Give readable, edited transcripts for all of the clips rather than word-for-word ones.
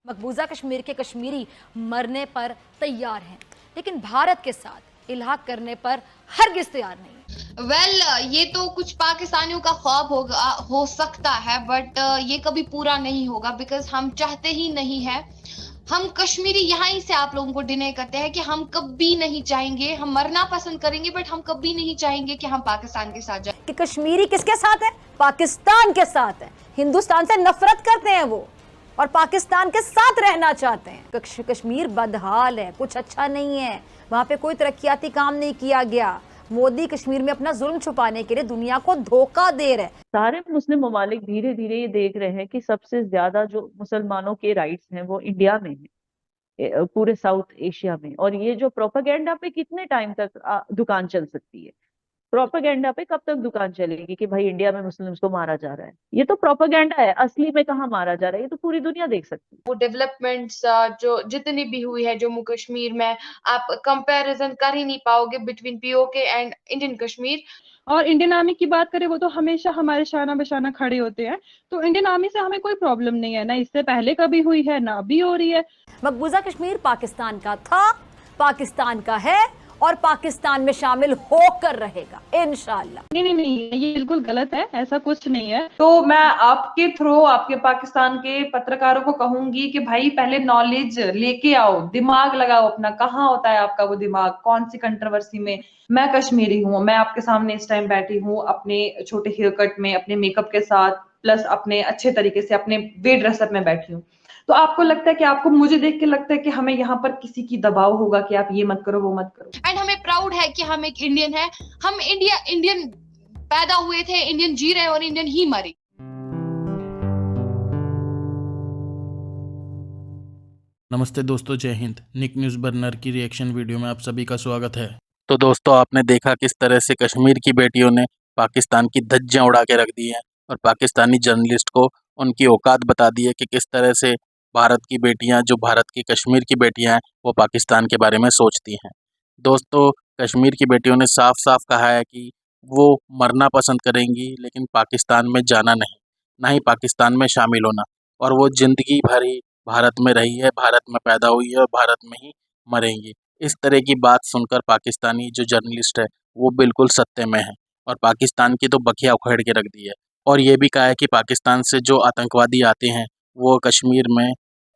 मकबूजा कश्मीर के कश्मीरी मरने पर तैयार हैं, लेकिन भारत के साथ इल्हाक करने पर हरगिज तैयार नहीं। ये तो कुछ पाकिस्तानियों का ख्वाब हो सकता है, बट ये कभी पूरा नहीं होगा, बिकॉज हम चाहते ही नहीं है। हम कश्मीरी यहाँ ही से आप लोगों को डिनाई करते हैं कि हम कभी नहीं चाहेंगे, हम मरना पसंद करेंगे बट हम कभी नहीं चाहेंगे कि हम पाकिस्तान के साथ जाए। कि कश्मीरी किसके साथ है? पाकिस्तान के साथ है। हिंदुस्तान से नफरत करते हैं वो और पाकिस्तान के साथ रहना चाहते हैं। कश्मीर बदहाल है, कुछ अच्छा नहीं है, वहां पे कोई तरक्याती काम नहीं किया गया। मोदी कश्मीर में अपना जुल्म छुपाने के लिए दुनिया को धोखा दे रहे हैं। सारे मुस्लिम ममालिक धीरे धीरे ये देख रहे हैं कि सबसे ज्यादा जो मुसलमानों के राइट्स हैं वो इंडिया में है, पूरे साउथ एशिया में। और ये जो प्रोपेगेंडा पे कितने टाइम तक दुकान चल सकती है? प्रोपेगेंडा पे कब तक दुकान चलेगी कि भाई इंडिया में मुस्लिम्स को मारा जा रहा है? ये तो प्रोपेगेंडा है, असली में कहाँ मारा जा रहा है ये तो पूरी दुनिया देख सकती है। वो डेवलपमेंट्स जो जितनी भी हुई है जम्मू कश्मीर में, आप कंपैरिजन कर ही नहीं पाओगे between PoK and Indian Kashmir. और इंडियन आर्मी की बात करें, वो तो हमेशा हमारे शाना बशाना खड़े होते हैं, तो इंडियन आर्मी से हमें कोई प्रॉब्लम नहीं है, ना इससे पहले कभी हुई है ना अभी हो रही है। मकबूजा कश्मीर पाकिस्तान का था, पाकिस्तान का है और पाकिस्तान में शामिल होकर रहेगा इंशाल्लाह। नहीं, ये बिल्कुल गलत है, ऐसा कुछ नहीं है। तो मैं आपके थ्रू आपके पाकिस्तान के पत्रकारों को कहूंगी कि भाई पहले नॉलेज लेके आओ, दिमाग लगाओ अपना, कहाँ होता है आपका वो दिमाग, कौन सी कंट्रोवर्सी में। मैं कश्मीरी हूँ, मैं आपके सामने इस टाइम बैठी हूँ अपने छोटे हेयर कट में, अपने मेकअप के साथ, प्लस अपने अच्छे तरीके से अपने वे ड्रेसअप में बैठी हूँ। तो आपको लगता है कि आपको मुझे देख के लगता है कि हमें यहाँ पर किसी की दबाव होगा कि आप ये मत करो वो मत करो? एंड हमें प्राउड है कि हम एक इंडियन है, हम इंडियन पैदा हुए थे, इंडियन जी रहे और इंडियन ही मरे। नमस्ते दोस्तों, जय हिंद। निक न्यूज़ बर्नर की रिएक्शन वीडियो में आप सभी का स्वागत है। तो दोस्तों, आपने देखा किस तरह से कश्मीर की बेटियों ने पाकिस्तान की धज्जियां उड़ा के रख दी हैं और पाकिस्तानी जर्नलिस्ट को उनकी औकात बता दी है कि किस तरह से भारत की बेटियां, जो भारत की कश्मीर की बेटियां हैं, वो पाकिस्तान के बारे में सोचती हैं। दोस्तों, कश्मीर की बेटियों ने साफ साफ कहा है कि वो मरना पसंद करेंगी लेकिन पाकिस्तान में जाना नहीं, ना ही पाकिस्तान में शामिल होना। और वो ज़िंदगी भर ही भारत में रही है, भारत में पैदा हुई है और भारत में ही मरेंगी। इस तरह की बात सुनकर पाकिस्तानी जो जर्नलिस्ट है वो बिल्कुल सत्य में है और पाकिस्तान की तो बखिया उखेड़ के रख दी है। और ये भी कहा है कि पाकिस्तान से जो आतंकवादी आते हैं वो कश्मीर में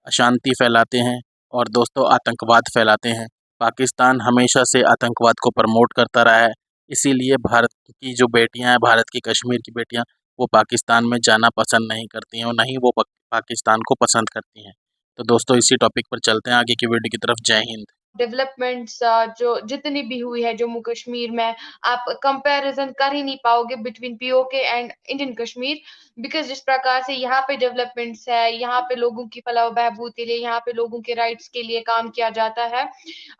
अशांति फैलाते हैं और दोस्तों आतंकवाद फैलाते हैं। पाकिस्तान हमेशा से आतंकवाद को प्रमोट करता रहा है, इसीलिए भारत की जो बेटियां हैं, भारत की कश्मीर की बेटियां, वो पाकिस्तान में जाना पसंद नहीं करती हैं और ना ही वो पाकिस्तान को पसंद करती हैं। तो दोस्तों, इसी टॉपिक पर चलते हैं आगे की वीडियो की तरफ। जय हिंद। डेवलपमेंट्स जो जितनी भी हुई है जम्मू कश्मीर में, आप कंपैरिजन कर ही नहीं पाओगे between PoK and Indian Kashmir, because जिस प्रकार से यहाँ पे डेवलपमेंट्स है, यहाँ पे लोगों की फलाह बहबूद के लिए, यहाँ पे लोगों के राइट्स के लिए काम किया जाता है।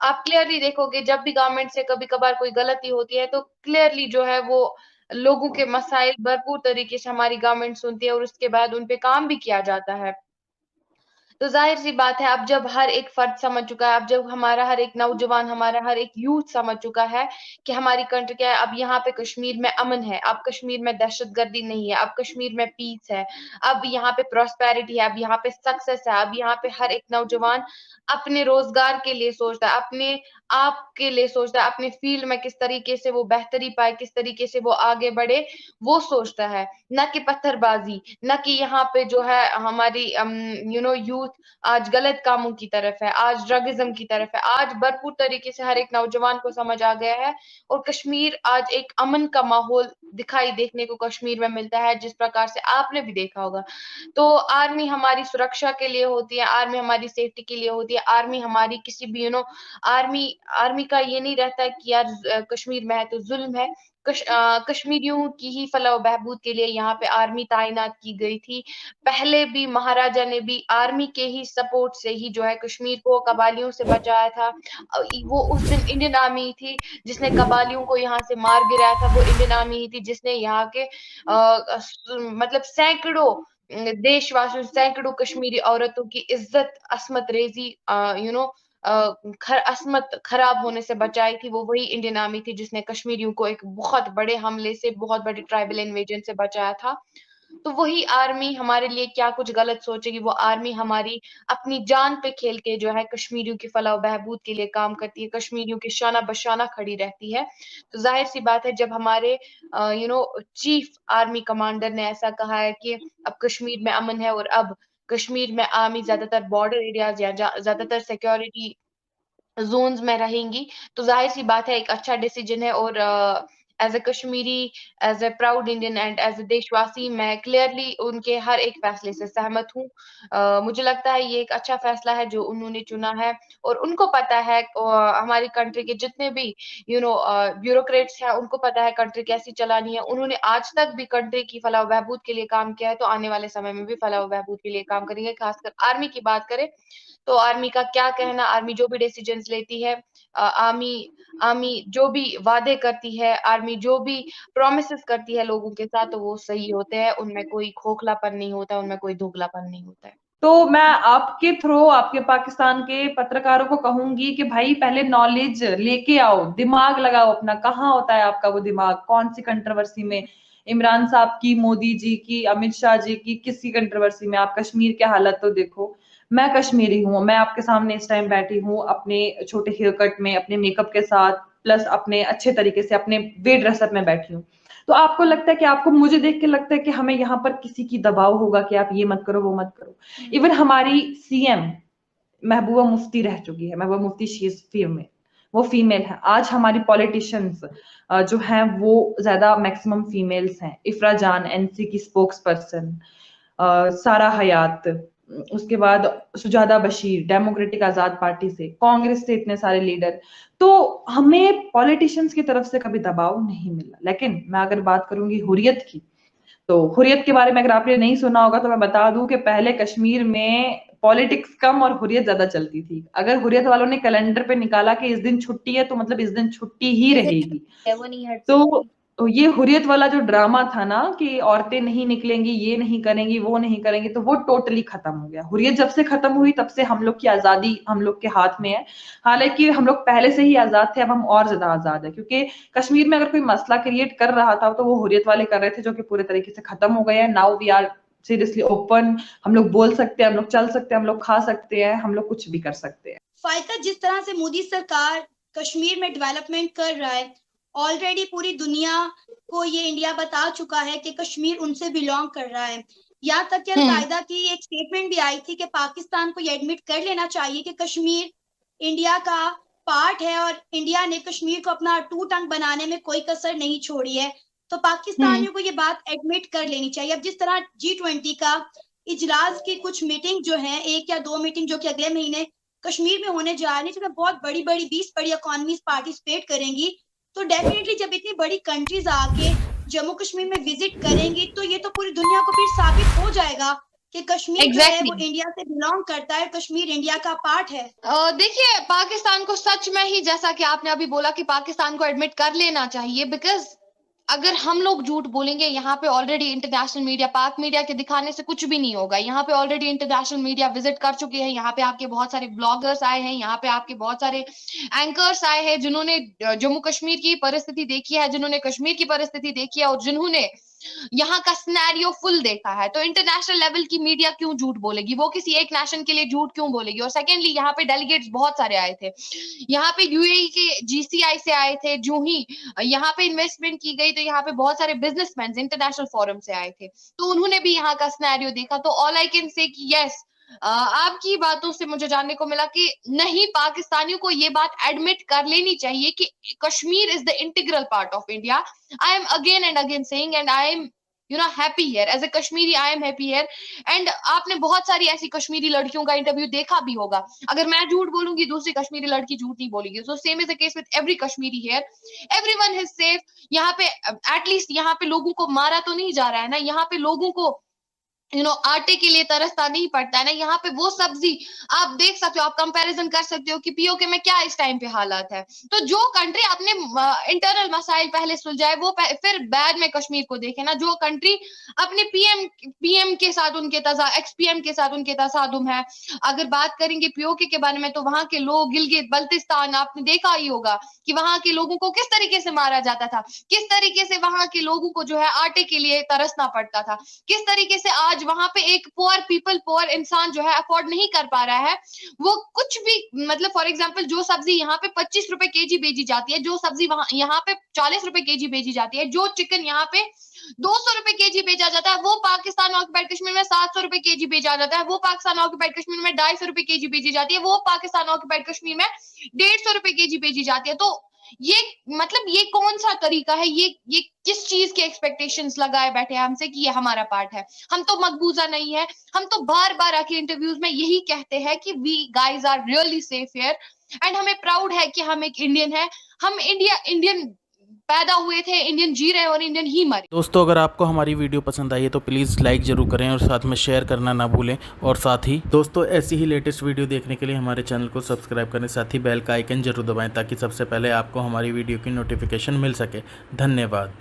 आप क्लियरली देखोगे जब भी गवर्नमेंट से कभी कभार कोई गलती होती है तो क्लियरली जो है वो लोगों के मसाइल भरपूर तरीके से हमारी गवर्नमेंट सुनती है और उसके बाद उन पे काम भी किया जाता है। तो जाहिर सी बात है, अब जब हर एक फर्द समझ चुका है, अब जब हमारा हर एक नौजवान, हमारा हर एक यूथ समझ चुका है कि हमारी कंट्री क्या है, अब यहाँ पे कश्मीर में अमन है, अब कश्मीर में दहशतगर्दी नहीं है, अब कश्मीर में पीस है, अब यहाँ पे प्रॉस्पेरिटी है, अब यहाँ पे सक्सेस है, अब यहाँ पे हर एक नौजवान अपने रोजगार के लिए सोचता है, अपने आप के लिए सोचता है, अपने फील्ड में किस तरीके से वो बेहतरी पाए, किस तरीके से वो आगे बढ़े, वो सोचता है, न कि पत्थरबाजी, न कि यहाँ पे जो है हमारी यूथ आज गलत कामों की तरफ है, आज ड्रगिज्म की तरफ है। आज भरपूर तरीके से हर एक नौजवान को समझ आ गया है और कश्मीर आज एक अमन का माहौल दिखाई देखने को कश्मीर में मिलता है, जिस प्रकार से आपने भी देखा होगा। तो आर्मी हमारी सुरक्षा के लिए होती है, आर्मी हमारी सेफ्टी के लिए होती है, आर्मी हमारी किसी भी आर्मी आर्मी का ये नहीं रहता कि यार कश्मीर में है तो जुल्म है। कश्मीरियों की ही फलाह बहबूद के लिए यहाँ पे आर्मी तैनात की गई थी। पहले भी महाराजा ने भी आर्मी के ही सपोर्ट से ही जो है कश्मीर को कबालियों से बचाया था। वो उस दिन इंडियन आर्मी थी जिसने कबालियों को यहाँ से मार गिराया था, वो इंडियन आर्मी ही थी जिसने यहाँ के मतलब सैकड़ों देशवासियों, सैकड़ों कश्मीरी औरतों की इज्जत, अस्मत रेजी असमत खराब होने से बचाई थी। वो वही इंडियन आर्मी थी जिसने कश्मीरियों को एक बहुत बड़े हमले से, बहुत बड़े ट्राइबल इन्वेजन से बचाया था। तो वही आर्मी हमारे लिए क्या कुछ गलत सोचेगी। वो आर्मी हमारी अपनी जान पे खेल के जो है कश्मीरियों की फलाह बहबूद के लिए काम करती है, कश्मीरियों के शाना बशाना खड़ी रहती है। तो जाहिर सी बात है जब हमारे चीफ आर्मी कमांडर ने ऐसा कहा है कि अब कश्मीर में अमन है और अब कश्मीर में आर्मी ज्यादातर बॉर्डर एरियाज या ज्यादातर सिक्योरिटी जोन्स में रहेंगी, तो जाहिर सी बात है एक अच्छा डिसीजन है। और as a Kashmiri, as a proud Indian and as a देशवासी, मैं क्लियरली उनके हर एक फैसले से सहमत हूँ। मुझे लगता है ये एक अच्छा फैसला है जो उन्होंने चुना है। और उनको पता है हमारी कंट्री के जितने भी ब्यूरोक्रेट्स हैं, उनको पता है कंट्री कैसी चलानी है। उन्होंने आज तक भी कंट्री की फलाह बहबूद के लिए काम किया है, तो आने वाले समय में भी फलाह बहबूद के लिए काम करेंगे। खासकर आर्मी की बात करें तो आर्मी का क्या कहना, आर्मी जो भी डिसीजंस लेती है, आर्मी जो भी वादे करती है, आर्मी जो भी प्रोमिसेस करती है लोगों के साथ, तो वो सही होते हैं। उनमें कोई खोखलापन नहीं होता, उनमें कोई धोखलापन नहीं होता है। तो मैं आपके थ्रू आपके पाकिस्तान के पत्रकारों को कहूंगी कि भाई पहले नॉलेज लेके आओ, दिमाग लगाओ अपना, कहाँ होता है आपका वो दिमाग, कौन सी कंट्रोवर्सी में, इमरान साहब की, मोदी जी की, अमित शाह जी की, किसी कंट्रोवर्सी में। आप कश्मीर के हालत तो देखो। मैं कश्मीरी हूँ, मैं आपके सामने इस टाइम बैठी हूँ अपने छोटे हेयर कट में, अपने मेकअप के साथ, प्लस अपने अच्छे तरीके से अपने वे ड्रेसअप में बैठी हूँ। तो आपको लगता है कि आपको मुझे देख के लगता है कि हमें यहाँ पर किसी की दबाव होगा कि आप ये मत करो वो मत करो। इवन हमारी सीएम महबूबा मुफ्ती रह चुकी है, Mehbooba Mufti she is female, वो फीमेल है। आज हमारी पॉलिटिशियंस जो हैं वो ज्यादा मैक्सिमम फीमेल्स हैं। इफ्रा जान एनसी की स्पोक्स पर्सन, सारा हयात, उसके बाद सुजादा बशीर डेमोक्रेटिक आजाद पार्टी से, कांग्रेस से इतने सारे लीडर। तो हमें पॉलिटिशियंस की तरफ से कभी दबाव नहीं मिला। लेकिन मैं अगर बात करूंगी हुर्रियत की, तो हुर्रियत के बारे में अगर आपने नहीं सुना होगा तो मैं बता दूं कि पहले कश्मीर में पॉलिटिक्स कम और हुर्रियत ज्यादा चलती थी। अगर हुर्रियत वालों ने कैलेंडर पे निकाला कि इस दिन छुट्टी है, तो मतलब इस दिन छुट्टी ही रहेगी। वो नहीं हट तो ये हुर्रियत वाला जो ड्रामा था ना कि औरतें नहीं निकलेंगी, ये नहीं करेंगी, वो नहीं करेंगी, तो वो टोटली खत्म हो गया। हुर्रियत जब से खत्म हुई तब से हम लोग की आजादी हम लोग के हाथ में है। हालांकि हम लोग पहले से ही आजाद थे, अब हम और ज्यादा आजाद है, क्योंकि कश्मीर में अगर कोई मसला क्रिएट कर रहा था तो वो हुर्रियत वाले कर रहे थे, जो कि पूरे तरीके से खत्म हो गए हैं। Now we are seriously open, हम लोग बोल सकते हैं, हम लोग चल सकते हैं, हम लोग खा सकते हैं, हम लोग कुछ भी कर सकते हैं। फायदा जिस तरह से मोदी सरकार कश्मीर में डेवलपमेंट कर रहा है, ऑलरेडी पूरी दुनिया को ये इंडिया बता चुका है कि कश्मीर उनसे बिलोंग कर रहा है। यहाँ तक कि अलकायदा की एक स्टेटमेंट भी आई थी कि पाकिस्तान को ये एडमिट कर लेना चाहिए कि कश्मीर इंडिया का पार्ट है और इंडिया ने कश्मीर को अपना टू टंग बनाने में कोई कसर नहीं छोड़ी है। तो पाकिस्तानियों को ये बात एडमिट कर लेनी चाहिए। अब जिस तरह G20 का इजलास की कुछ मीटिंग जो है, 1 या 2 मीटिंग जो कि अगले महीने कश्मीर में होने जा रही है, जिसमें बहुत बड़ी बड़ी 20 बड़ी इकोनॉमीज पार्टिसिपेट करेंगी, तो डेफिनेटली जब इतनी बड़ी कंट्रीज आके जम्मू कश्मीर में विजिट करेंगी, तो ये तो पूरी दुनिया को फिर साबित हो जाएगा कि कश्मीर जो है वो इंडिया से बिलोंग करता है, कश्मीर इंडिया का पार्ट है। देखिए, पाकिस्तान को सच में ही, जैसा कि आपने अभी बोला कि पाकिस्तान को एडमिट कर लेना चाहिए, बिकॉज अगर हम लोग झूठ बोलेंगे, यहाँ पे ऑलरेडी इंटरनेशनल मीडिया, पाक मीडिया के दिखाने से कुछ भी नहीं होगा। यहाँ पे ऑलरेडी इंटरनेशनल मीडिया विजिट कर चुके हैं, यहाँ पे आपके बहुत सारे ब्लॉगर्स आए हैं, यहाँ पे आपके बहुत सारे एंकर्स आए हैं जिन्होंने जम्मू कश्मीर की परिस्थिति देखी है, जिन्होंने कश्मीर की परिस्थिति देखी है और जिन्होंने यहाँ का सिनेरियो फुल देखा है। तो इंटरनेशनल लेवल की मीडिया क्यों झूठ बोलेगी, वो किसी एक नेशन के लिए झूठ क्यों बोलेगी। और सेकेंडली, यहाँ पे डेलीगेट्स बहुत सारे आए थे, यहाँ पे यूएई के GCI से आए थे। जो ही यहाँ पे इन्वेस्टमेंट की गई तो यहाँ पे बहुत सारे बिजनेसमैन इंटरनेशनल फोरम से आए थे, तो उन्होंने भी यहाँ का सिनेरियो देखा। तो ऑल आई कैन से कि यस, आपकी बातों से मुझे जानने को मिला कि नहीं, पाकिस्तानियों को ये बात एडमिट कर लेनी चाहिए कि Kashmir is the integral part of India. I am again and again saying and I am happy here as a Kashmiri, I am happy here. And आपने बहुत सारी ऐसी कश्मीरी लड़कियों का इंटरव्यू देखा भी होगा। अगर मैं झूठ बोलूंगी, दूसरी कश्मीरी लड़की झूठ नहीं बोलेगी। So same is the case with every Kashmiri here, everyone is safe. यहाँ पे एटलीस्ट यहाँ पे लोगों को मारा तो नहीं जा रहा है ना, यहाँ पे लोगों को आटे के लिए तरसना नहीं पड़ता है ना। यहाँ पे वो सब्जी आप देख सकते हो, आप कंपैरिजन कर सकते हो कि पीओके में क्या इस टाइम पे हालात है। तो जो कंट्री अपने इंटरनल मसाइल पहले सुलझाए वो फिर बाद में कश्मीर को देखे ना। जो कंट्री अपने पीएम के साथ उनके एक्स पीएम के साथ उनके तसादुम है। अगर बात करेंगे पीओके के बारे में तो वहां के लोग गिलगित बल्तिस्तान आपने देखा ही होगा कि वहां के लोगों को किस तरीके से मारा जाता था, किस तरीके से वहां के लोगों को जो है आटे के लिए तरसना पड़ता था, किस तरीके से आज वहां पे एक पुअर इंसान जो है अफोर्ड नहीं कर पा रहा है वो कुछ भी, मतलब फॉर एग्जांपल जो सब्जी यहाँ पे 25 रुपए केजी बेची जाती है, जो सब्जी वहां यहाँ पे 40 रुपए केजी बेची जाती है, जो चिकन यहाँ पे 200 रुपए केजी बेचा जाता है वो पाकिस्तान ऑक्युपाइड कश्मीर में 700 रुपए केजी बेचा जाता है, वो पाकिस्तान ऑक्युपाइड कश्मीर में 250 रुपए केजी बेची जाती है, वो पाकिस्तान ऑक्युपाइड कश्मीर में 150 रुपए केजी बेची जाती है। तो ये मतलब ये कौन सा तरीका है, ये किस चीज के एक्सपेक्टेशंस लगाए बैठे हैं हमसे कि ये हमारा पार्ट है। हम तो मकबूजा नहीं है, हम तो बार बार आके इंटरव्यूज में यही कहते हैं कि we guys are really safe here and हमें प्राउड है कि हम एक इंडियन है, हम इंडियन पैदा हुए थे, इंडियन जी रहे और इंडियन ही मरे। दोस्तों अगर आपको हमारी वीडियो पसंद आई है तो प्लीज़ लाइक ज़रूर करें और साथ में शेयर करना ना भूलें। और साथ ही दोस्तों ऐसी ही लेटेस्ट वीडियो देखने के लिए हमारे चैनल को सब्सक्राइब करें, साथ ही बेल का आइकन जरूर दबाएं ताकि सबसे पहले आपको हमारी वीडियो की नोटिफिकेशन मिल सके। धन्यवाद।